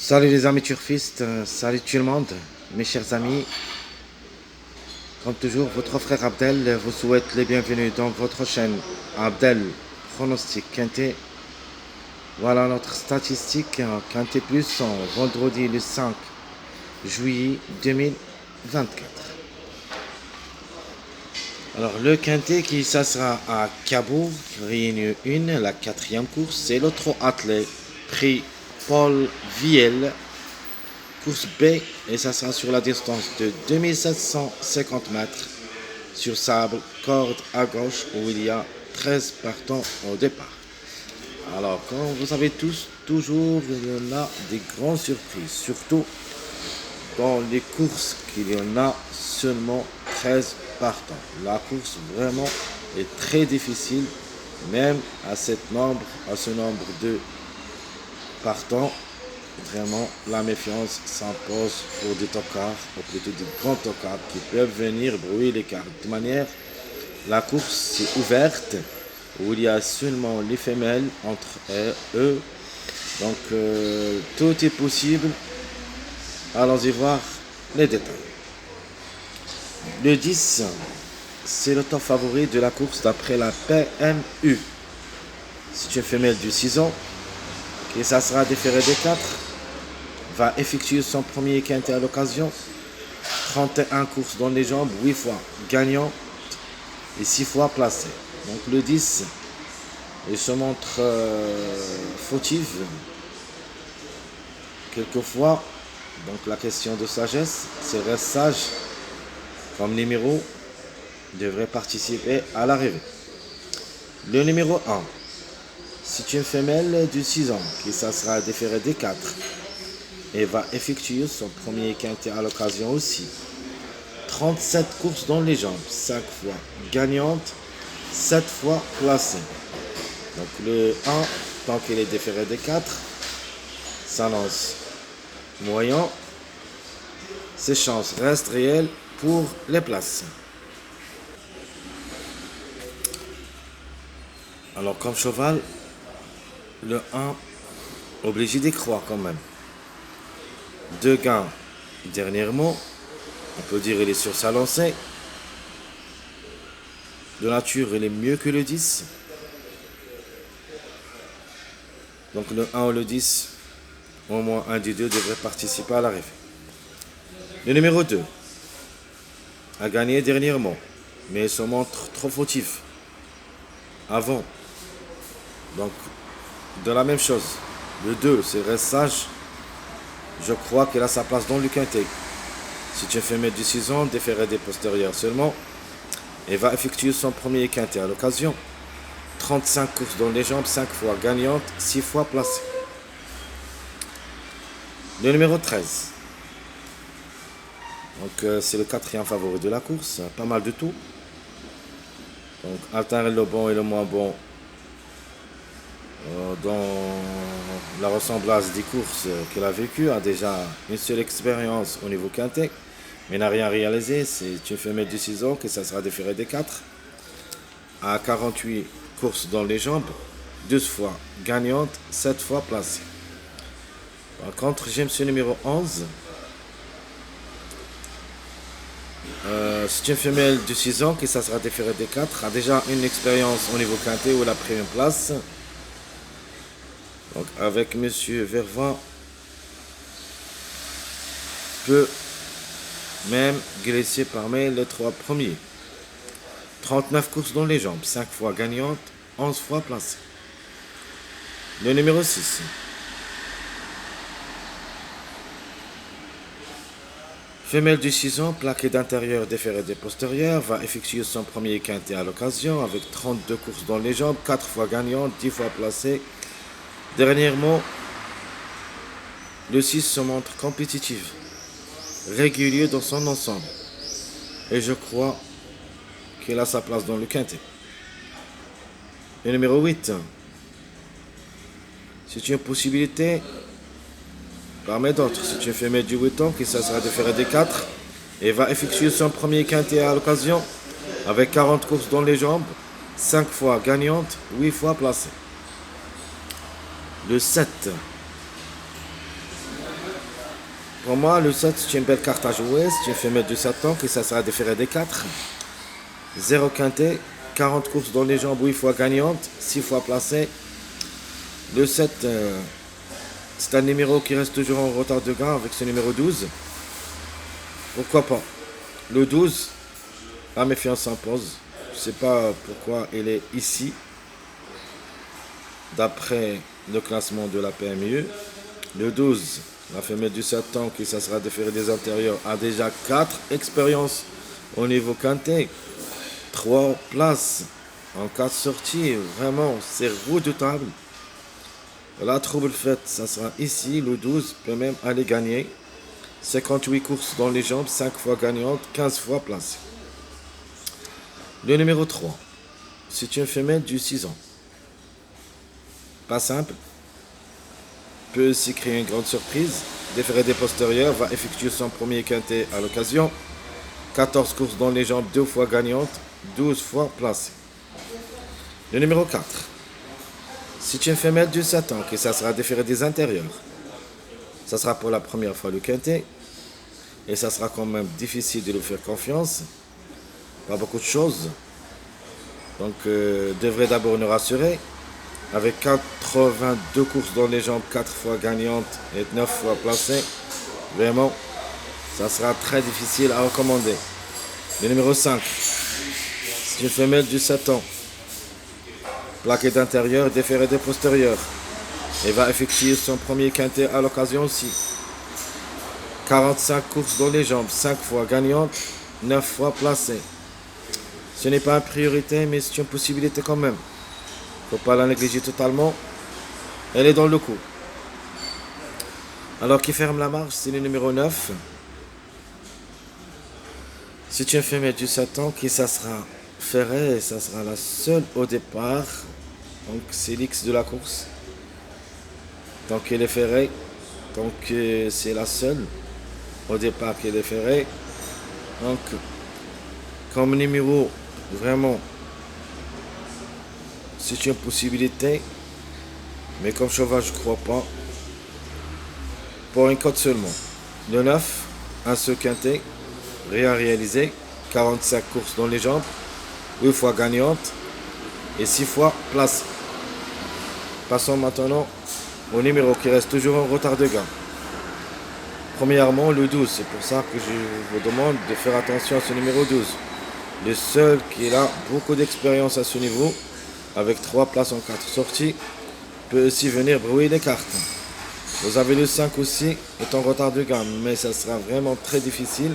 Salut les amis turfistes, salut tout le monde, mes chers amis. Comme toujours, votre frère Abdel vous souhaite les bienvenus dans votre chaîne Abdel Pronostic Quintet. Voilà notre statistique Quintet Plus en vendredi le 5 juillet 2024. Alors le Quintet qui ça sera à Cabourg, Réunion 1, la quatrième course, c'est l'autre athlète prix Paul Viel, course B, et ça sera sur la distance de 2750 mètres sur sable, corde à gauche où il y a 13 partants au départ. Alors comme vous savez tous, toujours il y en a des grandes surprises, surtout dans les courses qu'il y en a seulement 13 partants. La course vraiment est très difficile, même à ce nombre de partants. Vraiment, la méfiance s'impose pour des tocards, ou plutôt des grands tocards qui peuvent venir brouiller les cartes. De manière, la course est ouverte, où il y a seulement les femelles entre eux. Donc, tout est possible. Allons-y voir les détails. Le 10, c'est le top favori de la course d'après la PMU. C'est une femelle de 6 ans, qui ça sera déféré des 4. Va effectuer son premier quintet à l'occasion. 31 courses dans les jambes, 8 fois gagnant et 6 fois placé. Donc le 10, il se montre fautif quelquefois. Donc la question de sagesse, c'est reste sage comme numéro, devrait participer à l'arrivée. Le numéro 1, c'est une femelle de 6 ans qui ça sera déféré des 4. Et va effectuer son premier quintet à l'occasion aussi. 37 courses dans les jambes, 5 fois gagnante, 7 fois placée. Donc le 1, tant qu'il est déféré des 4, s'annonce moyen. Ses chances restent réelles pour les places. Alors comme cheval, le 1, obligé d'y croire quand même. 2 gains dernièrement, on peut dire il est sur sa lancée. De nature, il est mieux que le 10. Donc le 1 ou le 10, au moins un des deux devrait participer à l'arrivée. Le numéro 2 a gagné dernièrement, mais il se montre trop fautif avant. Donc, de la même chose. Le 2, c'est reste sage. Je crois qu'il a sa place dans le quintet. C'est une femelle de 6 ans, déféré des postérieurs seulement, et va effectuer son premier quintet à l'occasion. 35 courses dans les jambes, 5 fois gagnante, 6 fois placée. Le numéro 13. Donc c'est le quatrième favori de la course, pas mal de tout. Donc alterner le bon et le moins bon dans la ressemblance des courses qu'il a vécues, a déjà une seule expérience au niveau quintet, mais n'a rien réalisé. C'est une femelle de 6 ans que ça sera déféré des 4. À 48 courses dans les jambes, 12 fois gagnante, 7 fois placée. Par contre, j'aime ce numéro 11. C'est une femelle de 6 ans qui ça sera déféré des 4, a déjà une expérience au niveau quintet où elle a pris une place. Donc avec Monsieur Vervin, peut même glisser parmi les 3 premiers. 39 courses dans les jambes, 5 fois gagnante, 11 fois placée. Le numéro 6. Femelle de 6 ans, plaquée d'intérieur, déférée des postérieurs, va effectuer son premier quintet à l'occasion avec 32 courses dans les jambes, 4 fois gagnante, 10 fois placée. Dernièrement, le 6 se montre compétitif, régulier dans son ensemble. Et je crois qu'il a sa place dans le quintet. Le numéro 8. C'est une possibilité parmi d'autres. C'est une femelle de 8 ans qui ça sera déférée des 4 et va effectuer son premier quintet à l'occasion avec 40 courses dans les jambes, 5 fois gagnante, 8 fois placée. Le 7. Pour moi, le 7, c'est une belle carte à jouer. C'est une femelle de 7 ans, que ça sera déféré des 4. 0 quintet, 40 courses dans les jambes, 8 fois gagnante, 6 fois placée. Le 7, c'est un numéro qui reste toujours en retard de gain avec ce numéro 12. Pourquoi pas? Le 12, la méfiance s'impose. Je ne sais pas pourquoi il est ici, d'après le classement de la PMU. Le 12, la femelle du 7 ans qui ça sera déféré des antérieurs, a déjà 4 expériences au niveau quintet. 3 places en 4 sorties. Vraiment, c'est redoutable. La trouble faite, ça sera ici. Le 12 peut même aller gagner. 58 courses dans les jambes, 5 fois gagnante, 15 fois placée. Le numéro 3, c'est une femelle du 6 ans. Pas simple. Peut aussi créer une grande surprise. Déféré des postérieurs, va effectuer son premier quintet à l'occasion. 14 courses dans les jambes, 2 fois gagnante, 12 fois placée. Le numéro 4, c'est une femelle du 7 ans, que ça sera déféré des intérieurs. Ça sera pour la première fois le quintet. Et ça sera quand même difficile de lui faire confiance. Pas beaucoup de choses. Donc, devrait d'abord nous rassurer. Avec 82 courses dans les jambes, 4 fois gagnantes et 9 fois placées. Vraiment, ça sera très difficile à recommander. Le numéro 5, c'est une femelle du 7 ans. Plaquée d'intérieur, déférée des postérieurs. Et va effectuer son premier quintet à l'occasion aussi. 45 courses dans les jambes, 5 fois gagnante, 9 fois placée. Ce n'est pas une priorité, mais c'est une possibilité quand même. Il ne faut pas la négliger totalement. Elle est dans le coup. Alors qui ferme la marche, c'est le numéro 9. C'est une femelle du 7 ans qui ça sera ferrée et ça sera la seule au départ. Donc c'est l'X de la course. Tant qu'elle est ferrée, donc c'est la seule au départ qu'elle est ferrée. Donc comme numéro, vraiment, c'est une possibilité. Mais comme cheval, je ne crois pas. Pour une cote seulement. Le 9, un seul quintet, rien réalisé, 45 courses dans les jambes, 8 fois gagnante et 6 fois place. Passons maintenant au numéro qui reste toujours en retard de gain. Premièrement, le 12, c'est pour ça que je vous demande de faire attention à ce numéro 12. Le seul qui a beaucoup d'expérience à ce niveau, avec 3 places en 4 sorties, peut aussi venir brouiller les cartes. Vous avez le 5 aussi, est en retard de gamme, mais ça sera vraiment très difficile.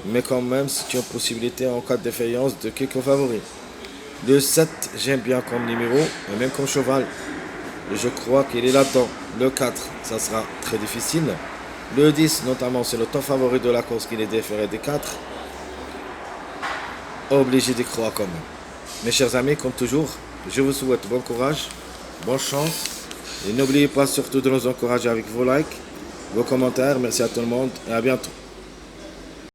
Mais quand même, c'est une possibilité en cas de défaillance de quelques favoris. Le 7, j'aime bien comme numéro, et même comme cheval. Je crois qu'il est là-dedans. Le 4, ça sera très difficile. Le 10, notamment, c'est le top favori de la course qu'il est déféré des 4. Obligé d'y croire quand même. Mes chers amis, comme toujours, je vous souhaite bon courage, bonne chance. Et n'oubliez pas surtout de nous encourager avec vos likes, vos commentaires. Merci à tout le monde et à bientôt.